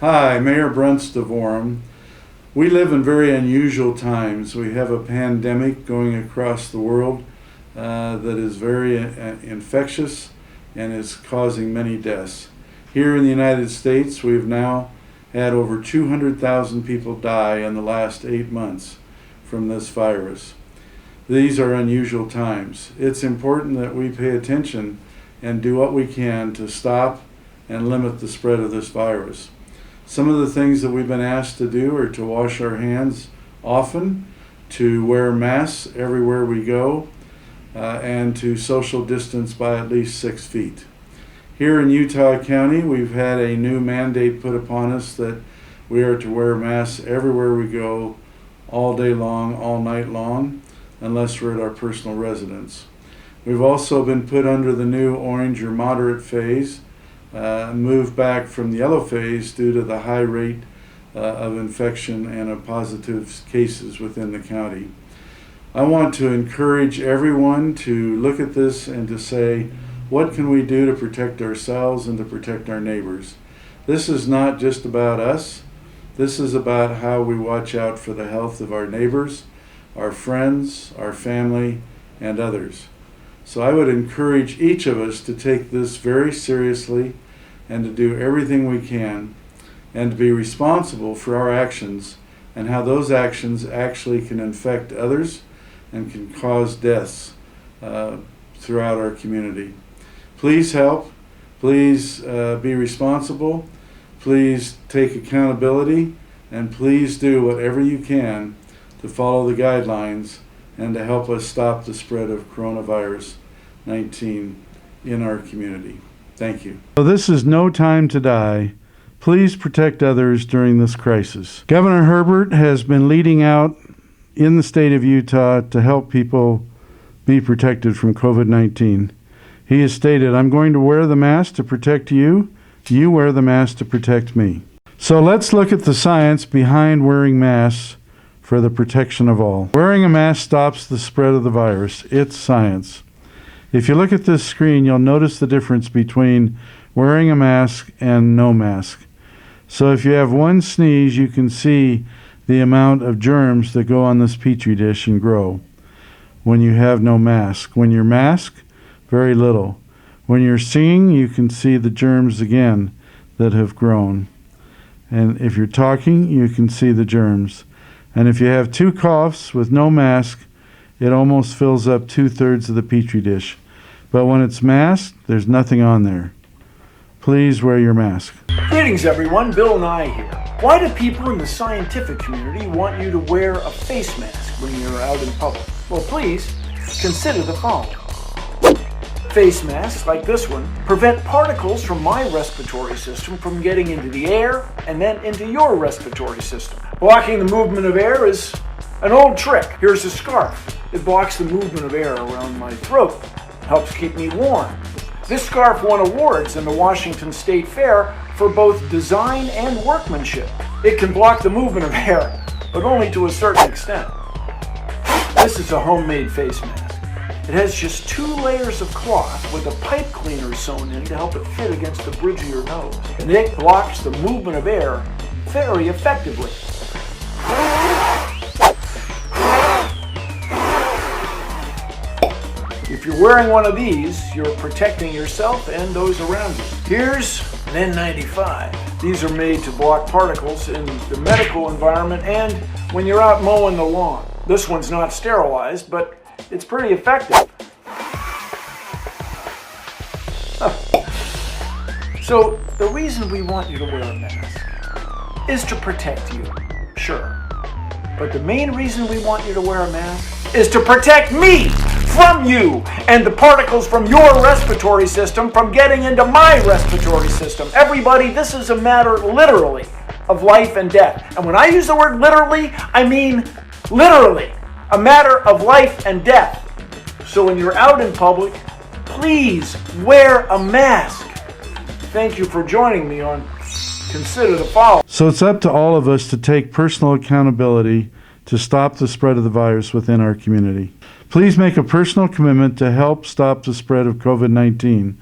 Hi, Mayor Brunst of Orem. We live in very unusual times. We have a pandemic going across the world that is very infectious and is causing many deaths. Here in the United States, we've now had over 200,000 people die in the last 8 months from this virus. These are unusual times. It's important that we pay attention and do what we can to stop and limit the spread of this virus. Some of the things that we've been asked to do are to wash our hands often, to wear masks everywhere we go, and to social distance by at least 6 feet. Here in Utah County, we've had a new mandate put upon us that we are to wear masks everywhere we go, all day long, all night long, unless we're at our personal residence. We've also been put under the new orange or moderate phase, moved back from the yellow phase due to the high rate of infection and of positive cases within the county. I want to encourage everyone to look at this and to say, what can we do to protect ourselves and to protect our neighbors? This is not just about us. This is about how we watch out for the health of our neighbors, our friends, our family, and others. So I would encourage each of us to take this very seriously and to do everything we can and to be responsible for our actions and how those actions actually can infect others and can cause deaths throughout our community. Please help. Please be responsible. Please take accountability, and please do whatever you can to follow the guidelines and to help us stop the spread of coronavirus 19 in our community. Thank you. So this is no time to die. Please protect others during this crisis. Governor Herbert has been leading out in the state of Utah to help people be protected from COVID-19. He has stated, I'm going to wear the mask to protect you. You wear the mask to protect me. So let's look at the science behind wearing masks for the protection of all. Wearing a mask stops the spread of the virus. It's science. If you look at this screen, you'll notice the difference between wearing a mask and no mask. So if you have one sneeze, you can see the amount of germs that go on this petri dish and grow when you have no mask. When you're masked, very little. When you're singing, you can see the germs again that have grown. And if you're talking, you can see the germs. And if you have 2 coughs with no mask, it almost fills up 2/3 of the petri dish. But when it's masked, there's nothing on there. Please wear your mask. Greetings everyone, Bill Nye here. Why do people in the scientific community want you to wear a face mask when you're out in public? Well, please consider the following. Face masks, like this one, prevent particles from my respiratory system from getting into the air and then into your respiratory system. Blocking the movement of air is an old trick. Here's a scarf. It blocks the movement of air around my throat. Helps keep me warm. This scarf won awards in the Washington State Fair for both design and workmanship. It can block the movement of air, but only to a certain extent. This is a homemade face mask. It has just 2 layers of cloth with a pipe cleaner sewn in to help it fit against the bridge of your nose. And it blocks the movement of air very effectively. If you're wearing one of these, you're protecting yourself and those around you. Here's an N95. These are made to block particles in the medical environment and when you're out mowing the lawn. This one's not sterilized, but it's pretty effective. So the reason we want you to wear a mask is to protect you, sure. But the main reason we want you to wear a mask is to protect me from you and the particles from your respiratory system from getting into my respiratory system. Everybody, this is a matter literally of life and death. And when I use the word literally, I mean literally a matter of life and death. So when you're out in public, please wear a mask. Thank you for joining me on Consider the Following. So it's up to all of us to take personal accountability to stop the spread of the virus within our community. Please make a personal commitment to help stop the spread of COVID-19.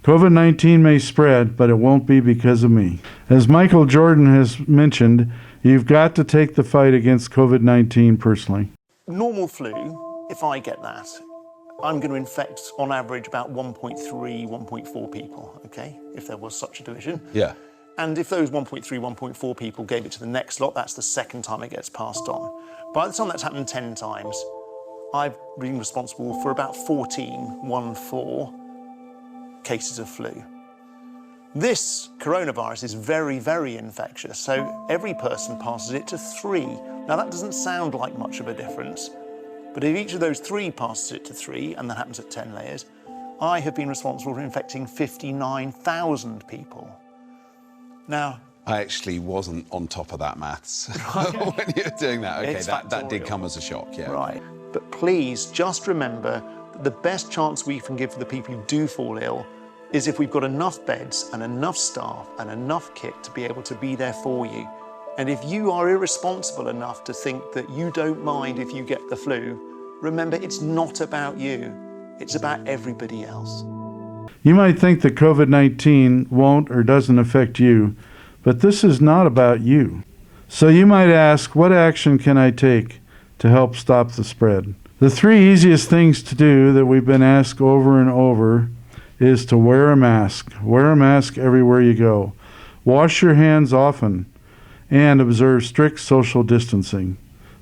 COVID-19 may spread, but it won't be because of me. As Michael Jordan has mentioned, you've got to take the fight against COVID-19 personally. Normal flu, if I get that, I'm going to infect on average about 1.3, 1.4 people, okay, if there was such a division. Yeah. And if those 1.3, 1.4 people gave it to the next lot, that's the second time it gets passed on. By the time that's happened 10 times, I've been responsible for about 14 cases of flu. This coronavirus is very, very infectious, so every person passes it to 3. Now that doesn't sound like much of a difference, but if each of those 3 passes it to 3, and that happens at 10 layers, I have been responsible for infecting 59,000 people. Now, I actually wasn't on top of that maths when you were doing that. Okay, that did come as a shock, yeah. Right, but please just remember that the best chance we can give for the people who do fall ill is if we've got enough beds and enough staff and enough kit to be able to be there for you. And if you are irresponsible enough to think that you don't mind if you get the flu, remember it's not about you, it's about everybody else. You might think that COVID-19 won't or doesn't affect you, but this is not about you. So you might ask, what action can I take to help stop the spread? The 3 easiest things to do that we've been asked over and over is to wear a mask. Wear a mask everywhere you go. Wash your hands often and observe strict social distancing.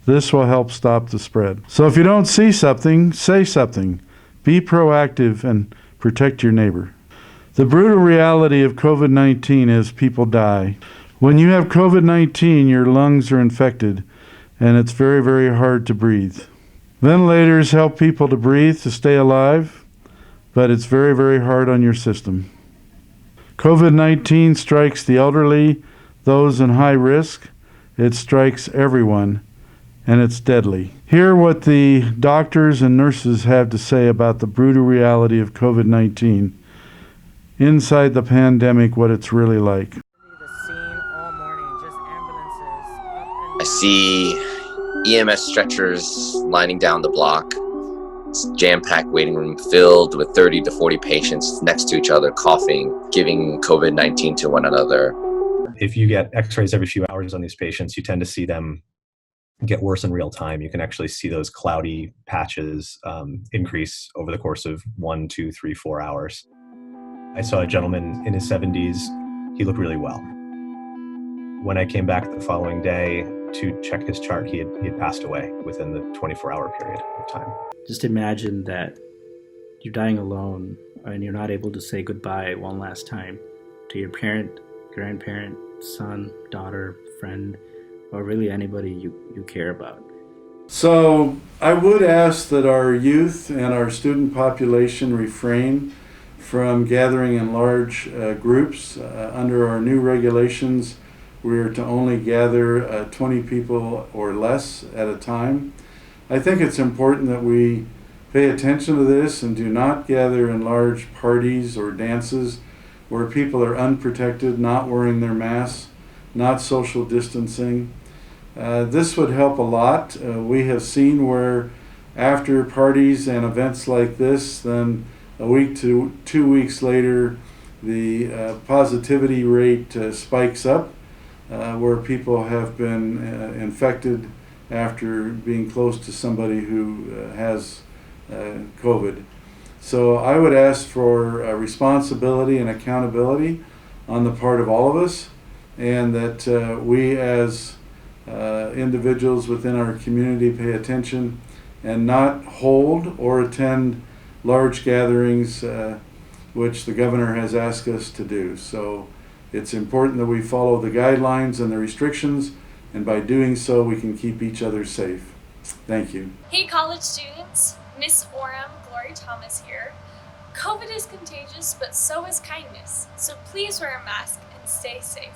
This will help stop the spread. So if you don't see something, say something. Be proactive and protect your neighbor. The brutal reality of COVID-19 is people die. When you have COVID-19, your lungs are infected, and it's very, very hard to breathe. Ventilators help people to breathe, to stay alive, but it's very, very hard on your system. COVID-19 strikes the elderly, those in high risk. It strikes everyone, and it's deadly. Hear what the doctors and nurses have to say about the brutal reality of COVID-19. Inside the pandemic, what it's really like. I see EMS stretchers lining down the block. It's jam-packed waiting room filled with 30 to 40 patients next to each other, coughing, giving COVID-19 to one another. If you get x-rays every few hours on these patients, you tend to see them get worse in real time. You can actually see those cloudy patches increase over the course of 1, 2, 3, 4 hours. I saw a gentleman in his 70s. He looked really well. When I came back the following day to check his chart, he had passed away within the 24-hour period of time. Just imagine that you're dying alone and you're not able to say goodbye one last time to your parent, grandparent, son, daughter, friend, or really anybody you care about. So I would ask that our youth and our student population refrain from gathering in large groups. Under our new regulations, we're to only gather 20 people or less at a time. I think it's important that we pay attention to this and do not gather in large parties or dances where people are unprotected, not wearing their masks, not social distancing. This would help a lot. We have seen where after parties and events like this, then a week to 2 weeks later, the positivity rate spikes up, where people have been infected after being close to somebody who has COVID. So I would ask for responsibility and accountability on the part of all of us, and that we as individuals within our community pay attention and not hold or attend large gatherings, which the governor has asked us to do. So it's important that we follow the guidelines and the restrictions, and by doing so we can keep each other safe. Thank you. Hey college students, Miss Orem Glory Thomas here. COVID is contagious, but so is kindness. So please wear a mask and stay safe.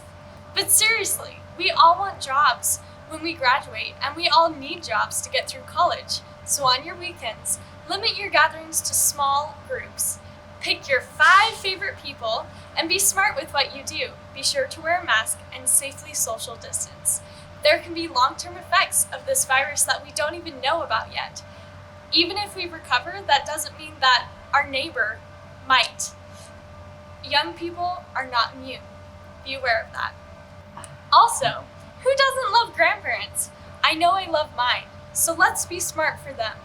But seriously, we all want jobs when we graduate, and we all need jobs to get through college. So on your weekends, limit your gatherings to small groups. Pick your 5 favorite people and be smart with what you do. Be sure to wear a mask and safely social distance. There can be long-term effects of this virus that we don't even know about yet. Even if we recover, that doesn't mean that our neighbor might. young people are not immune. Be aware of that. Also, who doesn't love grandparents? I know I love mine, so let's be smart for them.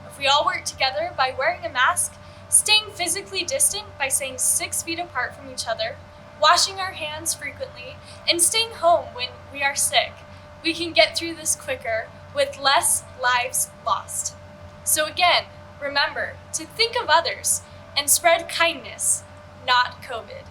If we all work together by wearing a mask, staying physically distant by staying 6 feet apart from each other, washing our hands frequently, and staying home when we are sick, we can get through this quicker with less lives lost. So again, remember to think of others and spread kindness, not COVID.